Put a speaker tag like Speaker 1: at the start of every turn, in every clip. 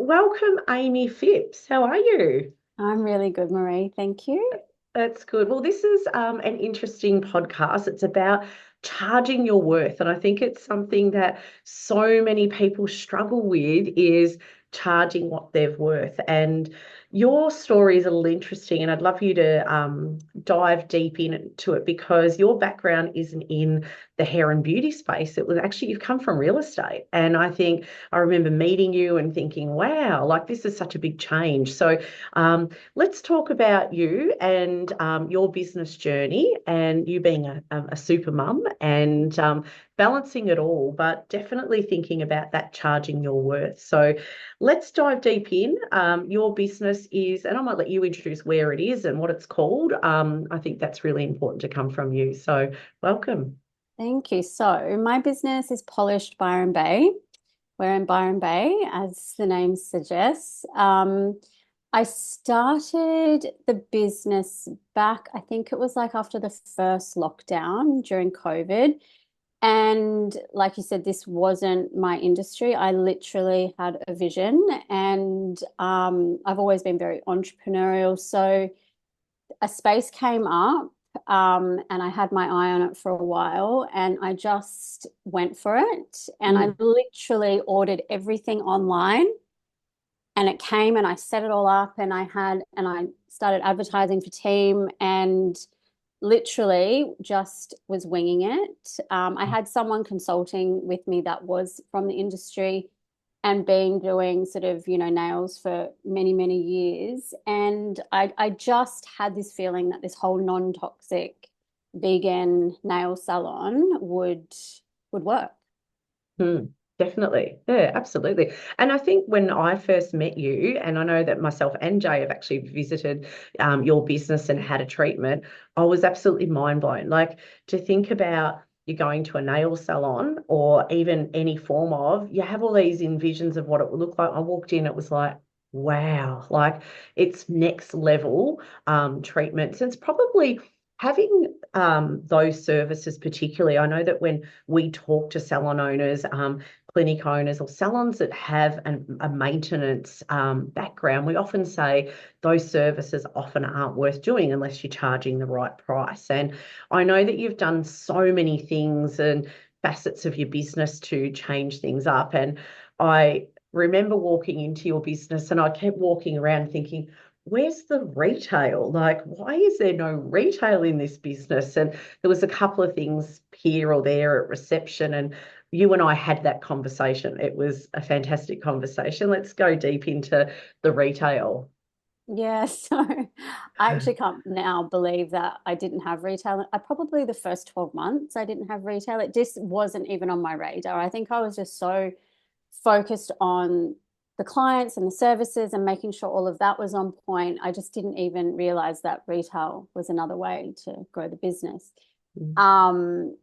Speaker 1: welcome, Amy Phipps. How are you?
Speaker 2: I'm really good, Marie. Thank you.
Speaker 1: That's good. Well, this is an interesting podcast. It's about charging your worth, and I think it's something that so many people struggle with is charging what they're worth. And your story is a little interesting, and I'd love you to dive deep into it because your background isn't in the hair and beauty space. It was actually you've come from real estate, and I think I remember meeting you and thinking, "Wow, like this is such a big change." So. Let's talk about you and your business journey and you being a super mum and balancing it all, but definitely thinking about that charging your worth. So let's dive deep in. Your business is, and I might let you introduce where it is and what it's called. I think that's really important to come from you. So welcome.
Speaker 2: Thank you. So, my business is Polished Byron Bay. We're in Byron Bay, as the name suggests. I started the business back, I think it was like after the first lockdown during COVID. And like you said, this wasn't my industry. I literally had a vision, and I've always been very entrepreneurial. So, a space came up, and I had my eye on it for a while, and I just went for it. And I
Speaker 1: Mm.
Speaker 2: literally ordered everything online, and it came, and I set it all up, and I started advertising for team, and literally just was winging it. I had someone consulting with me that was from the industry and been doing sort of, nails for many, many years. And I just had this feeling that this whole non-toxic vegan nail salon would work.
Speaker 1: Mm, definitely. Yeah, absolutely. And I think when I first met you, and I know that myself and Jay have actually visited your business and had a treatment, I was absolutely mind blown. Like to think about you going to a nail salon or even any form of, you have all these envisions of what it would look like. I walked in, it was like, wow, like it's next level treatments. And it's probably having those services, particularly. I know that when we talk to salon owners, clinic owners, or salons that have a maintenance background, we often say those services often aren't worth doing unless you're charging the right price. And I know that you've done so many things and facets of your business to change things up. And I remember walking into your business and I kept walking around thinking, where's the retail? Like, why is there no retail in this business? And there was a couple of things here or there at reception, and you and I had that conversation. It was a fantastic conversation. Let's go deep into the retail.
Speaker 2: Yeah, so I actually can't now believe that I didn't have retail. I probably the first 12 months I didn't have retail. It just wasn't even on my radar. I think I was just so focused on the clients and the services and making sure all of that was on point. I just didn't even realize that retail was another way to grow the business.
Speaker 1: Mm.
Speaker 2: Um,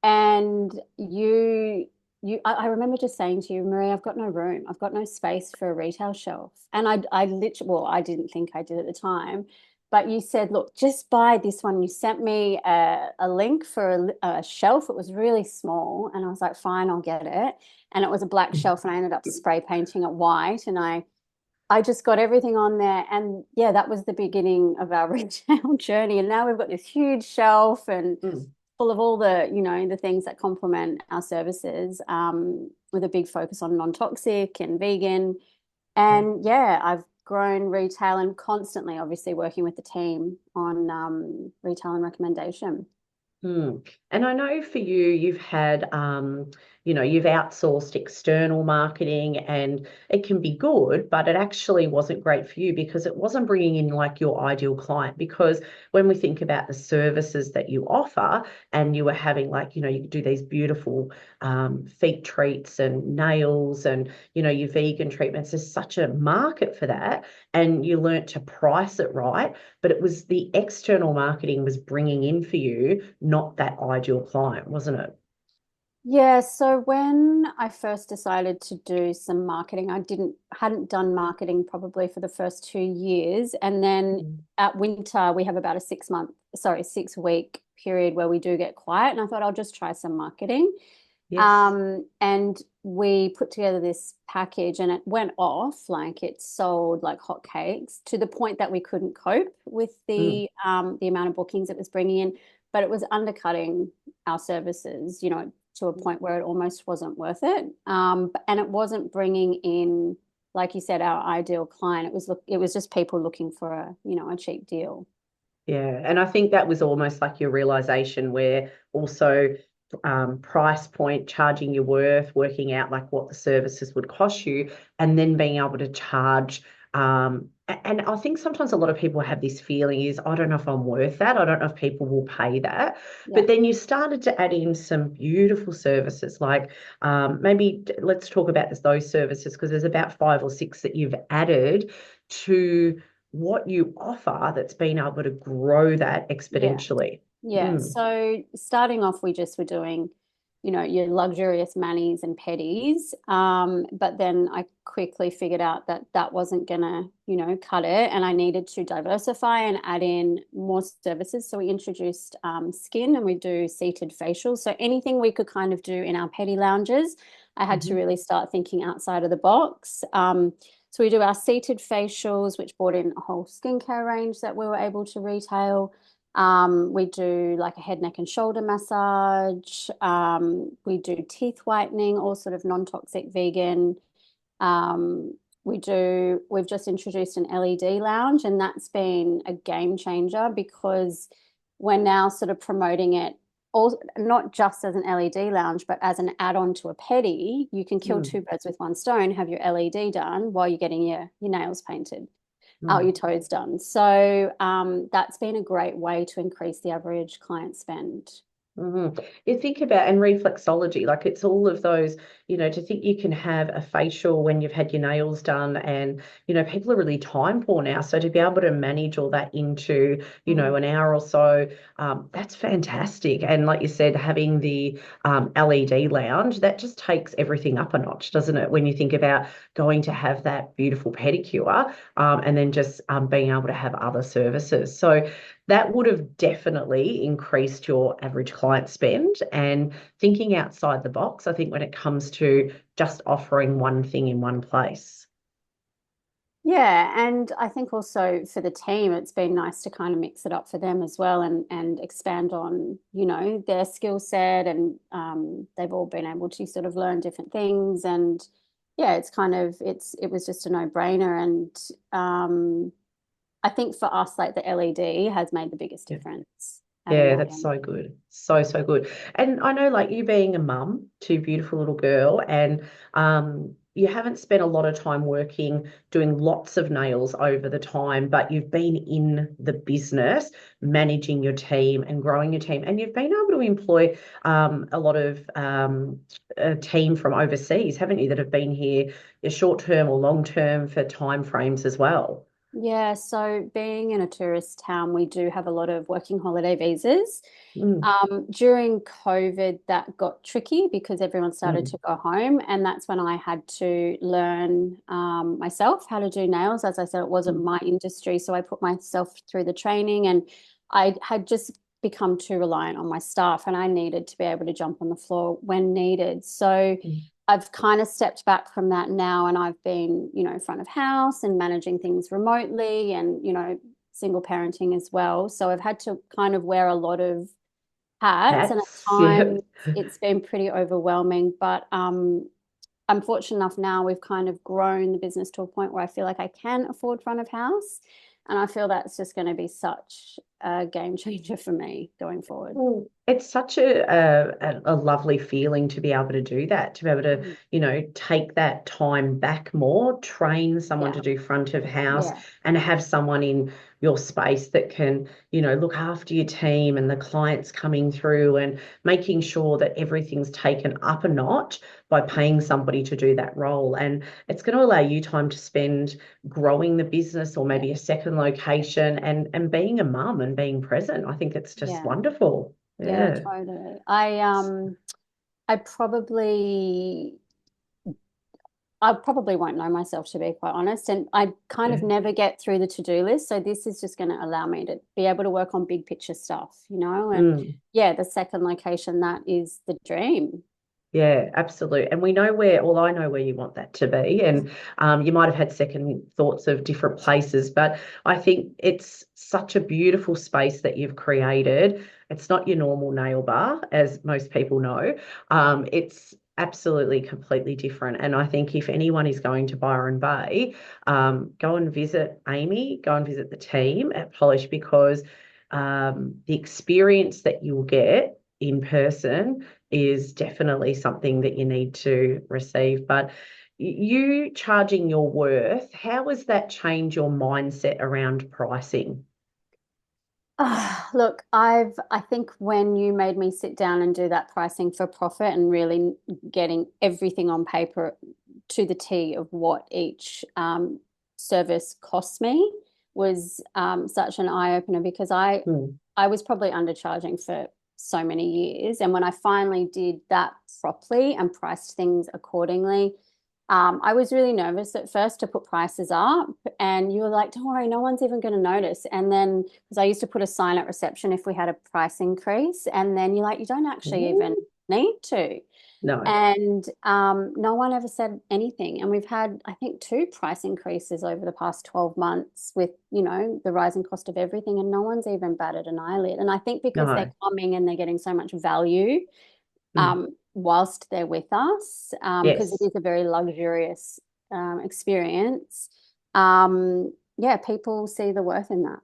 Speaker 2: and I remember just saying to you, Marie, I've got no room. I've got no space for a retail shelf. And I literally, well, I didn't think I did at the time, but you said, look, just buy this one. You sent me a link for a shelf. It was really small. And I was like, fine, I'll get it. And it was a black shelf, and I ended up spray painting it white. And I just got everything on there. And yeah, that was the beginning of our retail journey. And now we've got this huge shelf and
Speaker 1: Mm.
Speaker 2: full of all the, the things that complement our services, with a big focus on non-toxic and vegan. And yeah, I've grown retail and constantly, obviously, working with the team on retail and recommendation.
Speaker 1: Hmm. And I know for you, you've had, you've outsourced external marketing and it can be good, but it actually wasn't great for you because it wasn't bringing in like your ideal client. Because when we think about the services that you offer and you were having like, you do these beautiful feet treats and nails and, your vegan treatments, there's such a market for that. And you learnt to price it right, but it was the external marketing was bringing in for you, not that ideal client, wasn't it?
Speaker 2: Yeah, so when I first decided to do some marketing, hadn't done marketing probably for the first 2 years. And then
Speaker 1: Mm.
Speaker 2: at winter, we have about a 6 week period where we do get quiet. And I thought I'll just try some marketing.
Speaker 1: Yes.
Speaker 2: And we put together this package and it went off, like it sold like hotcakes to the point that we couldn't cope with
Speaker 1: Mm.
Speaker 2: the amount of bookings it was bringing in, but it was undercutting our services, to a point where it almost wasn't worth it. And it wasn't bringing in, like you said, our ideal client. It was just people looking for a cheap deal.
Speaker 1: Yeah, and I think that was almost like your realization where also price point, charging your worth, working out like what the services would cost you, and then being able to charge. And I think sometimes a lot of people have this feeling is, I don't know if I'm worth that. I don't know if people will pay that.
Speaker 2: Yeah.
Speaker 1: But then you started to add in some beautiful services, like maybe let's talk about those services because there's about five or six that you've added to what you offer that's been able to grow that
Speaker 2: Yeah.
Speaker 1: exponentially.
Speaker 2: Yeah.
Speaker 1: Mm,
Speaker 2: So starting off, we just were doing, your luxurious manis and pedis. But then I quickly figured out that that wasn't gonna, cut it, and I needed to diversify and add in more services. So we introduced skin, and we do seated facials. So anything we could kind of do in our pedi lounges, I had to
Speaker 1: mhm,
Speaker 2: really start thinking outside of the box. So we do our seated facials, which brought in a whole skincare range that we were able to retail. We do like a head, neck, and shoulder massage. We do teeth whitening, all sort of non-toxic vegan. We've just introduced an LED lounge, and that's been a game changer because we're now sort of promoting it all, not just as an LED lounge, but as an add-on to a pedi. You can kill
Speaker 1: mm,
Speaker 2: two birds with one stone, have your LED done while you're getting your nails painted, your
Speaker 1: mm.
Speaker 2: toes done. So that's been a great way to increase the average client spend.
Speaker 1: You think about and reflexology, like it's all of those, to think you can have a facial when you've had your nails done, and people are really time poor now. So to be able to manage all that into,
Speaker 2: Mm.
Speaker 1: an hour or so, that's fantastic. And like you said, having the LED lounge, that just takes everything up a notch, doesn't it? When you think about going to have that beautiful pedicure, and then just being able to have other services. So that would have definitely increased your average client spend and thinking outside the box, I think, when it comes to just offering one thing in one place.
Speaker 2: Yeah, and I think also for the team, it's been nice to kind of mix it up for them as well, and expand on, their skill set, and they've all been able to sort of learn different things, and yeah, it was just a no-brainer, and I think for us, like the LED has made the biggest
Speaker 1: Yeah.
Speaker 2: difference having
Speaker 1: Yeah,
Speaker 2: that
Speaker 1: that's
Speaker 2: in.
Speaker 1: so good. So, so good. And I know like you being a mum to a beautiful little girl and you haven't spent a lot of time working, doing lots of nails over the time, but you've been in the business, managing your team and growing your team. And you've been able to employ a lot of a team from overseas, haven't you, that have been here short term or long term for time frames as well.
Speaker 2: Yeah, so being in a tourist town, we do have a lot of working holiday visas.
Speaker 1: Mm,
Speaker 2: During COVID, that got tricky because everyone started
Speaker 1: mm,
Speaker 2: to go home, and that's when I had to learn myself how to do nails. As I said, it wasn't
Speaker 1: mm,
Speaker 2: my industry, so I put myself through the training, and I had just become too reliant on my staff, and I needed to be able to jump on the floor when needed. So
Speaker 1: mm.
Speaker 2: I've kind of stepped back from that now, and I've been, front of house and managing things remotely, and, single parenting as well. So I've had to kind of wear a lot of hats, and at
Speaker 1: Hats, yeah.
Speaker 2: times it's been pretty overwhelming. But I'm fortunate enough now we've kind of grown the business to a point where I feel like I can afford front of house. And I feel that's just going to be such a game changer for me going forward.
Speaker 1: Well, it's such a lovely feeling to be able to do that, to be able to,
Speaker 2: Mm.
Speaker 1: take that time back more, train someone to
Speaker 2: Yeah,
Speaker 1: do front of house
Speaker 2: yeah,
Speaker 1: and have someone in your space that can, look after your team and the clients coming through and making sure that everything's taken up a notch by paying somebody to do that role. And it's going to allow you time to spend growing the business or
Speaker 2: yeah,
Speaker 1: maybe a second location and being a mum and being present. I think it's just
Speaker 2: yeah,
Speaker 1: wonderful.
Speaker 2: yeah,
Speaker 1: Yeah.
Speaker 2: totally. I probably won't know myself, to be quite honest. And I kind of
Speaker 1: Yeah.
Speaker 2: never get through the to-do list. So this is just going to allow me to be able to work on big picture stuff. And
Speaker 1: Mm.
Speaker 2: yeah, the second location, that is the dream.
Speaker 1: Yeah, absolutely. And we know where, well, I know where you want that to be. And you might have had second thoughts of different places, but I think it's such a beautiful space that you've created. It's not your normal nail bar, as most people know. It's absolutely completely different. And I think if anyone is going to Byron Bay, go and visit Amy, go and visit the team at Polish, because the experience that you'll get in person is definitely something that you need to receive. But you charging your worth, how has that changed your mindset around pricing?
Speaker 2: Look, I think when you made me sit down and do that pricing for profit and really getting everything on paper to the T of what each service cost me was such an eye opener, because
Speaker 1: Hmm.
Speaker 2: I was probably undercharging for so many years, and when I finally did that properly and priced things accordingly, I was really nervous at first to put prices up, and you were like, don't worry, no one's even going to notice. And then, because I used to put a sign at reception if we had a price increase, and then you're like, you don't actually even
Speaker 1: Ooh,
Speaker 2: need to.
Speaker 1: no,
Speaker 2: And no one ever said anything. And we've had, I think, two price increases over the past 12 months with, the rising cost of everything, and no one's even batted an eyelid. And I think because they're
Speaker 1: no.
Speaker 2: coming and they're getting so much value
Speaker 1: Mm.
Speaker 2: whilst they're with us, because it
Speaker 1: Yes.
Speaker 2: is a very luxurious experience. Yeah, people see the worth in that.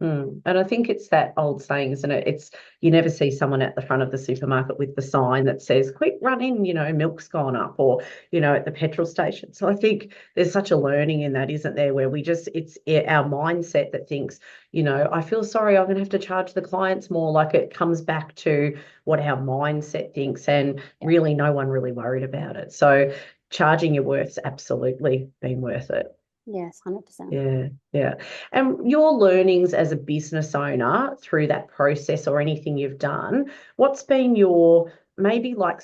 Speaker 1: Mm. And I think it's that old saying, isn't it? It's you never see someone at the front of the supermarket with the sign that says, quick, run in, milk's gone up, or, at the petrol station. So I think there's such a learning in that, isn't there, where it's our mindset that thinks, I feel sorry, I'm going to have to charge the clients more. Like it comes back to what our mindset thinks, and
Speaker 2: Yeah.
Speaker 1: really no one really worried about it. So charging your worth's absolutely been worth it.
Speaker 2: Yes, 100%.
Speaker 1: Yeah, yeah. And your learnings as a business owner through that process or anything you've done, what's been your maybe like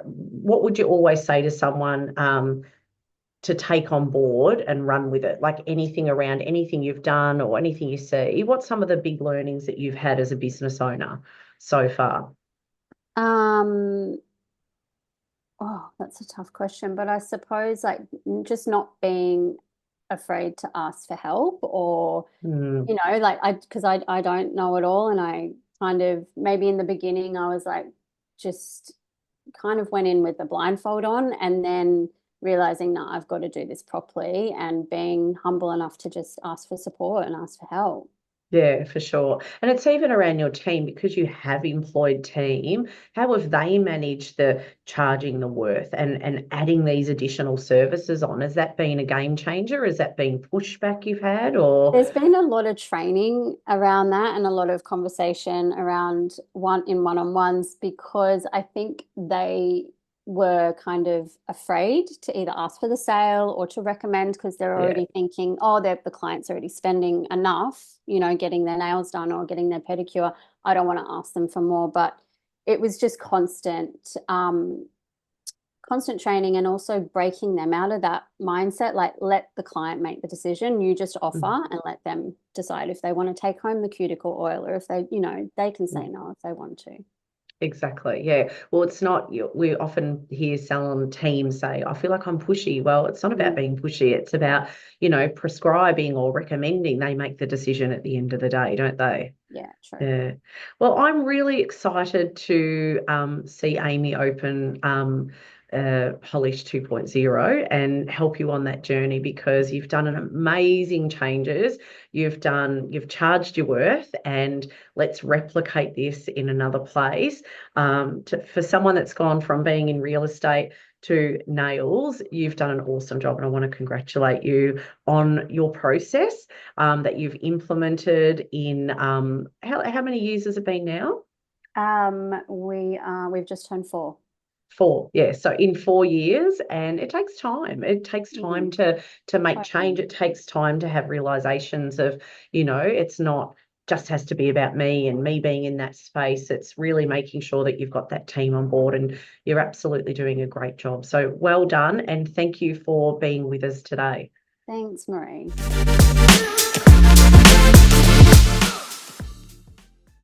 Speaker 1: what would you always say to someone to take on board and run with it? Like anything around anything you've done or anything you see, what's some of the big learnings that you've had as a business owner so far?
Speaker 2: Um, oh, that's a tough question, but I suppose like just not being afraid to ask for help, or
Speaker 1: Mm,
Speaker 2: like because I don't know it all, and I kind of maybe in the beginning I was like just kind of went in with the blindfold on, and then realizing that I've got to do this properly and being humble enough to just ask for support and ask for help.
Speaker 1: yeah, for sure. And it's even around your team because you have employed team. How have they managed the charging the worth and adding these additional services on? Has that been a game changer? Has that been pushback you've had or
Speaker 2: There's been a lot of training around that and a lot of conversation around one-on-ones, because I think they were kind of afraid to either ask for the sale or to recommend, because they're
Speaker 1: yeah,
Speaker 2: already thinking, oh, the client's already spending enough, getting their nails done or getting their pedicure. I don't want to ask them for more. But it was just constant training, and also breaking them out of that mindset. Like, let the client make the decision. You just offer
Speaker 1: mm,
Speaker 2: and let them decide if they want to take home the cuticle oil, or if they can say
Speaker 1: mm.
Speaker 2: no if they want to.
Speaker 1: Exactly. Yeah. Well, it's not, we often hear salon teams say, I feel like I'm pushy. Well, it's not about
Speaker 2: Mm,
Speaker 1: being pushy. It's about, prescribing or recommending. They make the decision at the end of the day, don't they?
Speaker 2: yeah, true.
Speaker 1: Yeah. Well, I'm really excited to see Amy open Polish 2.0 and help you on that journey, because you've done an amazing changes. You've charged your worth, and let's replicate this in another place. For someone that's gone from being in real estate to nails, you've done an awesome job, and I want to congratulate you on your process that you've implemented in how many years has it been now?
Speaker 2: We've just turned 4.
Speaker 1: 4. Yeah. So in 4 years, and it takes time. It takes time
Speaker 2: Mm,
Speaker 1: to make change.
Speaker 2: totally.
Speaker 1: It takes time to have realizations of, it's not just has to be about me and me being in that space. It's really making sure that you've got that team on board, and you're absolutely doing a great job. So well done, and thank you for being with us today.
Speaker 2: Thanks, Marie.